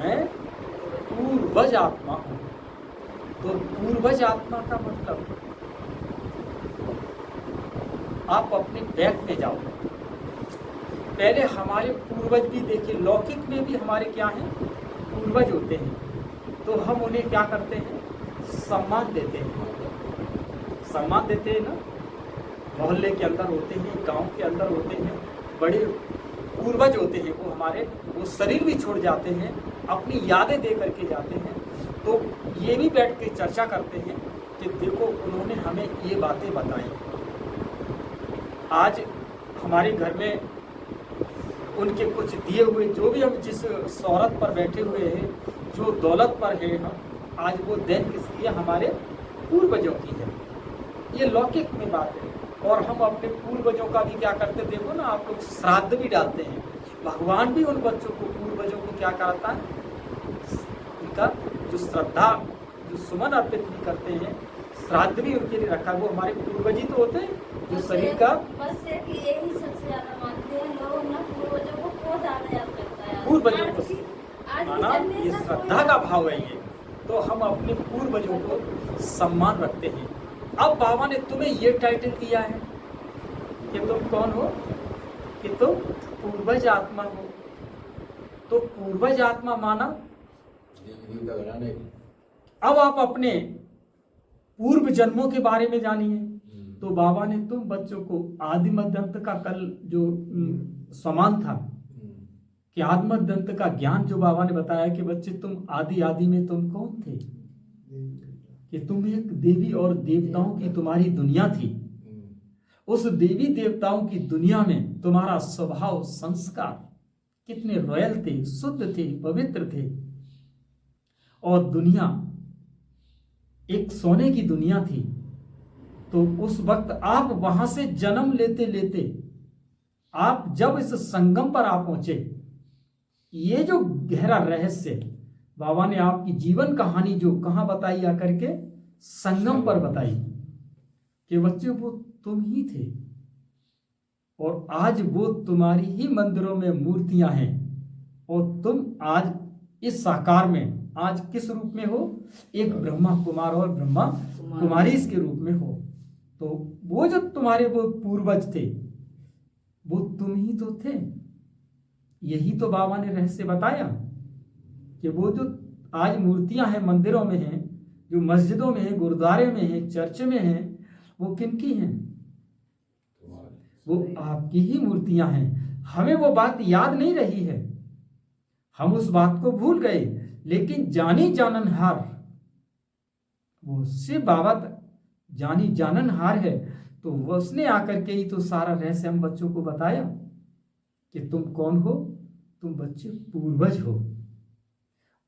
मैं पूर्वज आत्मा हूँ। तो पूर्वज आत्मा का मतलब, आप अपने बैक में जाओ, पहले हमारे पूर्वज भी देखिए, लौकिक में भी हमारे क्या हैं, पूर्वज होते हैं। तो हम उन्हें क्या करते हैं, सम्मान देते हैं, सम्मान देते हैं ना। मोहल्ले के अंदर होते हैं, गांव के अंदर होते हैं, बड़े पूर्वज होते हैं, वो हमारे, वो शरीर भी छोड़ जाते हैं, अपनी यादें दे करके जाते हैं। तो ये भी बैठ के चर्चा करते हैं कि देखो उन्होंने हमें ये बातें बताई। आज हमारे घर में उनके कुछ दिए हुए, जो भी हम जिस शोहरत पर बैठे हुए हैं, जो दौलत पर है, हम आज वो देन किसकी है, हमारे पूर्वजों की है। ये लौकिक में बात है। और हम अपने पूर्वजों का भी क्या करते, देखो ना आप लोग, श्राद्ध भी डालते हैं। भगवान भी उन बच्चों को, पूर्वजों को क्या कराता है, उनका जो श्रद्धा, जो सुमन अर्पित भी करते हैं, श्राद्ध भी उनके लिए रखा। वो हमारे पूर्वज ही तो होते हैं, जो शरीर का, बस है कि यही सबसे ज्यादा मानते हैं लोग ना, पूर्वजों को बहुत ज्यादा याद करता है। पूर्वजों को माना, ये श्रद्धा का भाव है ये। तो हम अपने पूर्वजों को सम्मान रखते हैं। अब बाबा ने तुम्हें ये टाइटल दिया है कि तुम कौन हो, कि तुम पूर्वज आत्मा हो। तो पूर्वज आत्मा माना, अब आप अपने पूर्व जन्मों के बारे में जानिए। तो बाबा ने तुम बच्चों को आदि मध्य अंत का, कल जो समान था कि आदि मध्य अंत का ज्ञान जो बाबा ने बताया कि बच्चे तुम आदि आदि में तुम कौन थे, कि तुम एक देवी और देवताओं की तुम्हारी दुनिया थी। उस देवी देवताओं की दुनिया में तुम्हारा स्वभाव संस्कार कितने रॉयल थे, शुद्ध थे, पवित्र थे। और दुनिया एक सोने की दुनिया थी। तो उस वक्त आप वहां से जन्म लेते लेते आप जब इस संगम पर आप पहुंचे, ये जो गहरा रहस्य बाबा ने आपकी जीवन कहानी जो कहां बताई आकर के, संगम पर बताई कि बच्चे वो तुम ही थे। और आज वो तुम्हारी ही मंदिरों में मूर्तियां हैं। और तुम आज इस साकार में आज किस रूप में हो, एक ब्रह्मा कुमार और ब्रह्मा कुमारी के रूप में हो। तो वो जो तुम्हारे वो पूर्वज थे, वो तुम ही तो थे। यही तो बाबा ने रहस्य बताया कि वो जो आज मूर्तियां हैं, मंदिरों में हैं, जो मस्जिदों में हैं, गुरुद्वारे में हैं, चर्च में हैं, वो किनकी हैं, वो आपकी ही मूर्तियां हैं। हमें वो बात याद नहीं रही है, हम उस बात को भूल गए। लेकिन जानी जाननहार, वो से बाबा जानी जाननहार है। तो उसने आकर के ही तो सारा रहस्य हम बच्चों को बताया कि तुम कौन हो, तुम बच्चे पूर्वज हो।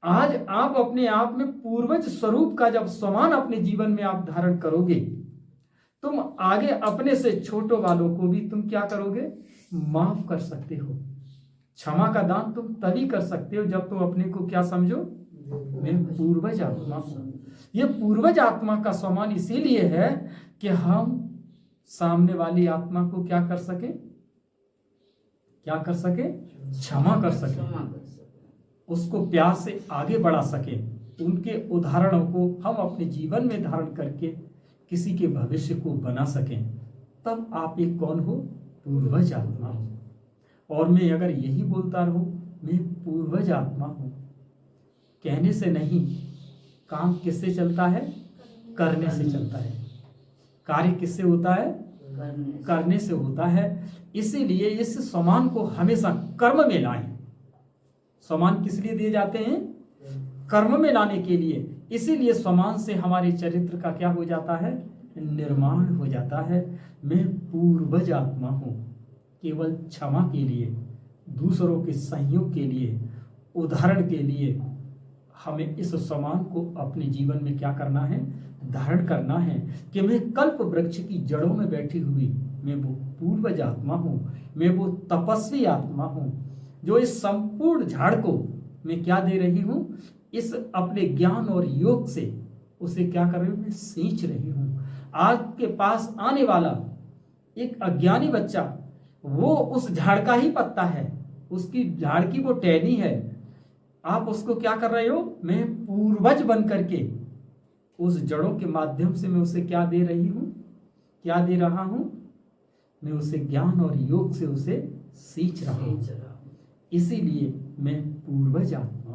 आज आप अपने आप में पूर्वज स्वरूप का जब समान अपने जीवन में आप धारण करोगे, तुम आगे अपने से छोटों वालों को भी तुम क्या करोगे, माफ कर सकते हो। क्षमा का दान तुम तभी कर सकते हो जब तुम अपने को क्या समझो, मैं पूर्वज आत्मा हूं। ये पूर्वज आत्मा का सम्मान इसीलिए है कि हम सामने वाली आत्मा को क्या कर सके, क्या कर सके, क्षमा कर सके, उसको प्यार से आगे बढ़ा सके। उनके उदाहरणों को हम अपने जीवन में धारण करके किसी के भविष्य को बना सकें। तब आप एक कौन हो, पूर्वज आत्मा हो। और मैं अगर यही बोलता रहूं मैं पूर्वज आत्मा हूं, कहने से नहीं, काम किससे चलता है, करने से चलता है। कार्य किससे होता है, करने से होता है। इसीलिए इस सम्मान को हमेशा कर्म में लाएं। सम्मान किस लिए दिए जाते हैं, कर्म में लाने के लिए। इसीलिए सम्मान से हमारे चरित्र का क्या हो जाता है, निर्माण हो जाता है। मैं पूर्वज आत्मा हूं, केवल क्षमा के लिए, दूसरों के सहयोग के लिए, उदाहरण के लिए हमें इस सम्मान को अपने जीवन में क्या करना है, धारण करना है कि मैं कल्प वृक्ष की जड़ों में बैठी हुई मैं वो पूर्वज आत्मा हूं। मैं वो तपस्वी आत्मा हूं जो इस संपूर्ण झाड़ को मैं क्या दे रही हूं, इस अपने ज्ञान और योग से उसे क्या कर रही हूं, मैं सींच रही हूं। आपके पास आने वाला एक अज्ञानी बच्चा, वो उस झाड़ का ही पत्ता है, उसकी झाड़ की वो टहनी है। आप उसको क्या कर रहे हो? मैं पूर्वज बन करके उस जड़ों के माध्यम से मैं उसे क्या दे रही हूं, क्या दे रहा हूं? मैं उसे ज्ञान और योग से उसे सींच रहा हूं। इसीलिए मैं पूर्वज आत्मा